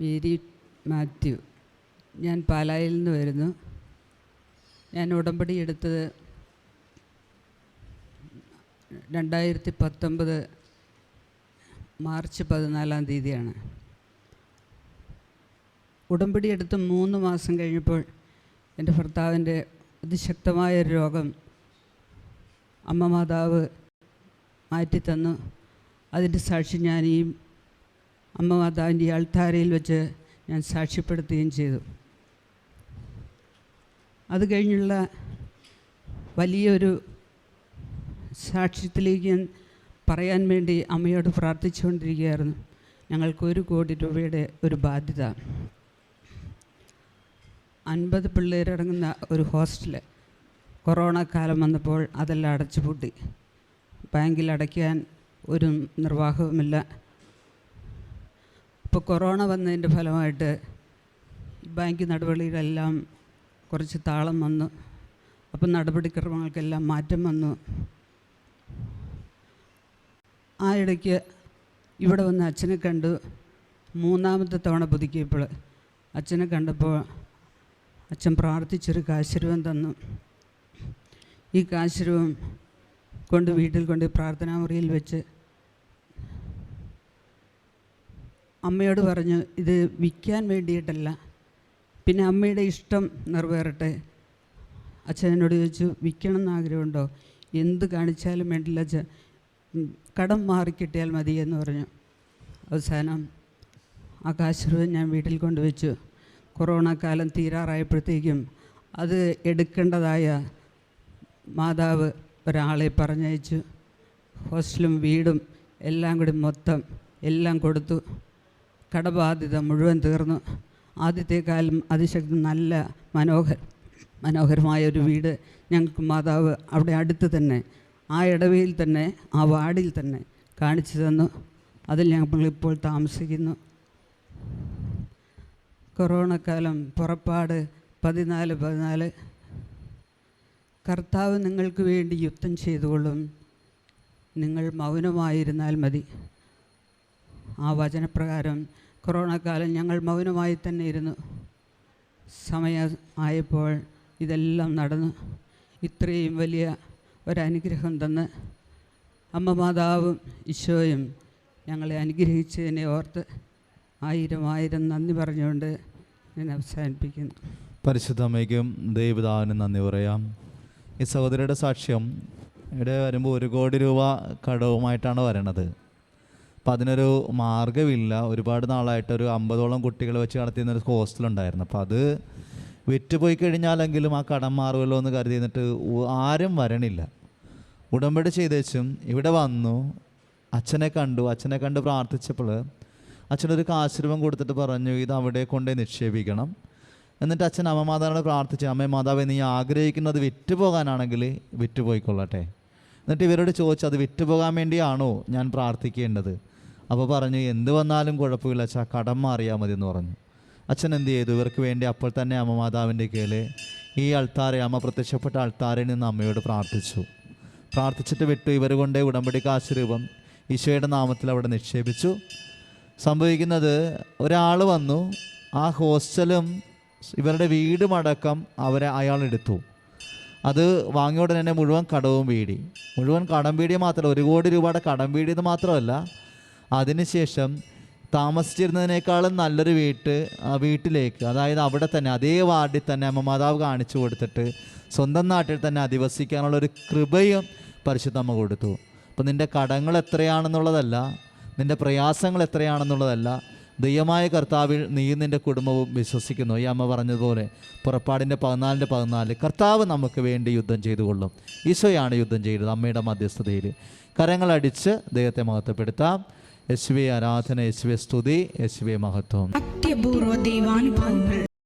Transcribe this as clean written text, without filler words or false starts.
Mary Mathew. ഞാൻ പാലായിൽ നിന്ന് വരുന്നു. ഞാൻ ഉടമ്പടി എടുത്തത് 2019 മാർച്ച് 14 ഉടമ്പടി എടുത്ത് 3 മാസം കഴിഞ്ഞപ്പോൾ എൻ്റെ ഭർത്താവിൻ്റെ അതിശക്തമായ രോഗം അമ്മ മാതാവ് മാറ്റിത്തന്നു. അതിൻ്റെ സാക്ഷി ഞാൻ ഈ അമ്മ മാതാവിൻ്റെ അൾത്താരയിൽ വെച്ച് ഞാൻ സാക്ഷ്യപ്പെടുത്തുകയും ചെയ്തു. അത് കഴിഞ്ഞുള്ള വലിയൊരു സാക്ഷ്യത്തിലേക്ക് ഞാൻ പറയാൻ വേണ്ടി അമ്മയോട് പ്രാർത്ഥിച്ചുകൊണ്ടിരിക്കുകയായിരുന്നു. ഞങ്ങൾക്ക് 1 കോടി രൂപയുടെ ഒരു ബാധ്യത. 50 പിള്ളേരടങ്ങുന്ന ഒരു ഹോസ്റ്റൽ കൊറോണ കാലം വന്നപ്പോൾ അതെല്ലാം അടച്ചുപൂട്ടി. ബാങ്കിൽ അടയ്ക്കാൻ ഒരു നിർവാഹവുമില്ല. ഇപ്പോൾ കൊറോണ വന്നതിൻ്റെ ഫലമായിട്ട് ബാങ്ക് നടപടികളെല്ലാം കുറച്ച് താളം വന്നു. അപ്പം നടപടിക്രമങ്ങൾക്കെല്ലാം മാറ്റം വന്നു. ആ ഇടയ്ക്ക് ഇവിടെ വന്ന് അച്ഛനെ കണ്ടു. 3ാമത്തെ തവണ പുതുക്കിയപ്പോൾ അച്ഛനെ കണ്ടപ്പോൾ അച്ഛൻ പ്രാർത്ഥിച്ചൊരു കാശുരൂപം തന്നു. ഈ കാശുരൂപം കൊണ്ട് വീട്ടിൽ കൊണ്ട് പ്രാർത്ഥനാ മുറിയിൽ വെച്ച് അമ്മയോട് പറഞ്ഞു, ഇത് വിൽക്കാൻ വേണ്ടിയിട്ടല്ല, പിന്നെ അമ്മയുടെ ഇഷ്ടം നിറവേറട്ടെ. അച്ഛനോട് ചോദിച്ചു, വിൽക്കണം എന്ന് ആഗ്രഹമുണ്ടോ? എന്ത് കാണിച്ചാലും വേണ്ടില്ല അച്ഛൻ, കടം മാറിക്കിട്ടിയാൽ മതി എന്ന് പറഞ്ഞു. അവസാനം ആ കാശുരൂപം ഞാൻ വീട്ടിൽ കൊണ്ടുവച്ചു. കൊറോണ കാലം തീരാറായപ്പോഴത്തേക്കും അത് എടുക്കേണ്ടതായ മാതാവ് ഒരാളെ പറഞ്ഞയച്ചു. ഹോസ്റ്റലും വീടും എല്ലാം കൂടി മൊത്തം എല്ലാം കൊടുത്തു. കടബാധ്യത മുഴുവൻ തീർന്നു. ആദ്യത്തെ കാലം അതിശക്തി നല്ല മനോഹരമായ ഒരു വീട് ഞങ്ങൾക്ക് മാതാവ് അവിടെ അടുത്ത് തന്നെ ആ ഇടവയിൽ തന്നെ ആ വാർഡിൽ തന്നെ കാണിച്ചു തന്നു. അതിൽ ഞങ്ങളിപ്പോൾ താമസിക്കുന്നു. കൊറോണ കാലം പുറപ്പാട് 14:14 കർത്താവ് നിങ്ങൾക്ക് വേണ്ടി യുദ്ധം ചെയ്തുകൊള്ളും, നിങ്ങൾ മൗനമായിരുന്നാൽ മതി. ആ വചനപ്രകാരം കൊറോണ കാലം ഞങ്ങൾ മൗനമായി തന്നെ ഇരുന്നു. സമയം ആയപ്പോൾ ഇതെല്ലാം നടന്നു. ഇത്രയും വലിയ ഒരനുഗ്രഹം തന്ന് അമ്മ മാതാവും ഈശോയും ഞങ്ങളെ അനുഗ്രഹിച്ചതിനെ ഓർത്ത് 1000 നന്ദി പറഞ്ഞുകൊണ്ട് ഞാൻ അവസാനിപ്പിക്കുന്നു. പരിശുദ്ധ അമ്മയ്ക്കും ദൈവപിതാവിനും നന്ദി പറയാം. ഈ സഹോദരിയുടെ സാക്ഷ്യം ഇവിടെ വരുമ്പോൾ 1 കോടി രൂപ കടവുമായിട്ടാണ് വരണത്. അപ്പം അതിനൊരു മാർഗ്ഗമില്ല. ഒരുപാട് നാളായിട്ട് ഒരു 50ഓളം കുട്ടികളെ വെച്ച് നടത്തിയിരുന്നൊരു ഹോസ്റ്റലുണ്ടായിരുന്നു. അപ്പം അത് വിറ്റുപോയി കഴിഞ്ഞാലെങ്കിലും ആ കടം മാറുമല്ലോ എന്ന് കരുതി നിന്നിട്ട് ആരും വരണില്ല. ഉടമ്പടി ചെയ്തേച്ചും ഇവിടെ വന്നു അച്ഛനെ കണ്ട് പ്രാർത്ഥിച്ചപ്പോൾ അച്ഛനൊരു കാശുരൂപം കൊടുത്തിട്ട് പറഞ്ഞു, ഇത് അവിടെ കൊണ്ടേ നിക്ഷേപിക്കണം. എന്നിട്ട് അച്ഛൻ അമ്മ മാതാവിനോട് പ്രാർത്ഥിച്ചു, അമ്മേ മാതാവേ, നീ ആഗ്രഹിക്കുന്നത് വിറ്റുപോകാനാണെങ്കിൽ വിറ്റുപോയിക്കൊള്ളട്ടെ. എന്നിട്ട് ഇവരോട് ചോദിച്ചു, അത് വിറ്റുപോകാൻ വേണ്ടിയാണോ ഞാൻ പ്രാർത്ഥിക്കേണ്ടത്? അപ്പോൾ പറഞ്ഞു, എന്ത് വന്നാലും കുഴപ്പമില്ല അച്ഛാ, കടം മാറിയാൽ മതി എന്ന് പറഞ്ഞു. അച്ഛൻ എന്ത് ചെയ്തു? ഇവർക്ക് വേണ്ടി അപ്പോൾ തന്നെ അമ്മ മാതാവിൻ്റെ കീഴിൽ ഈ അൾത്താര, അമ്മ പ്രത്യക്ഷപ്പെട്ട അൾത്താരയിൽ നിന്ന് അമ്മയോട് പ്രാർത്ഥിച്ചിട്ട് വിട്ടു. ഇവർ കൊണ്ടേ ഉടമ്പടി കാശുരൂപം ഈശോയുടെ നാമത്തിൽ അവിടെ നിക്ഷേപിച്ചു. സംഭവിക്കുന്നത്, ഒരാൾ വന്നു, ആ ഹോസ്റ്റലും ഇവരുടെ വീടുമടക്കം അയാളെടുത്തു. അത് വാങ്ങിയ ഉടനെ തന്നെ മുഴുവൻ കടവും വീടി. മുഴുവൻ കടം വീടിയ മാത്രമല്ല, 1 കോടി രൂപയുടെ കടം വീടിയത് മാത്രമല്ല, അതിനുശേഷം താമസിച്ചിരുന്നതിനേക്കാളും നല്ലൊരു വീട്ടിലേക്ക്, അതായത് അവിടെ തന്നെ അതേ വാർഡിൽ തന്നെ അമ്മ മാതാവ് കാണിച്ചു കൊടുത്തിട്ട് സ്വന്തം നാട്ടിൽ തന്നെ അധിവസിക്കാനുള്ളൊരു കൃപയും പരിശുദ്ധ അമ്മ കൊടുത്തു. അപ്പം നിൻ്റെ കടങ്ങൾ എത്രയാണെന്നുള്ളതല്ല, നിൻ്റെ പ്രയാസങ്ങൾ എത്രയാണെന്നുള്ളതല്ല, ദൈവമായ കർത്താവിൽ നീയും നിൻ്റെ കുടുംബവും വിശ്വസിക്കുന്നു. ഈ അമ്മ പറഞ്ഞതുപോലെ പുറപ്പാടിൻ്റെ 14:14 കർത്താവ് നമുക്ക് വേണ്ടി യുദ്ധം ചെയ്തുകൊള്ളും. ഈശോയാണ് യുദ്ധം ചെയ്തത് അമ്മയുടെ മധ്യസ്ഥതയിൽ. കരങ്ങളടിച്ച് ദൈവത്തെ മഹത്വപ്പെടുത്താം. യേശുവേ ആരാധന, യേശുവേ സ്തുതി, യേശുവേ മഹത്വം. അത്യപൂർവ ദൈവാനുഭവങ്ങൾ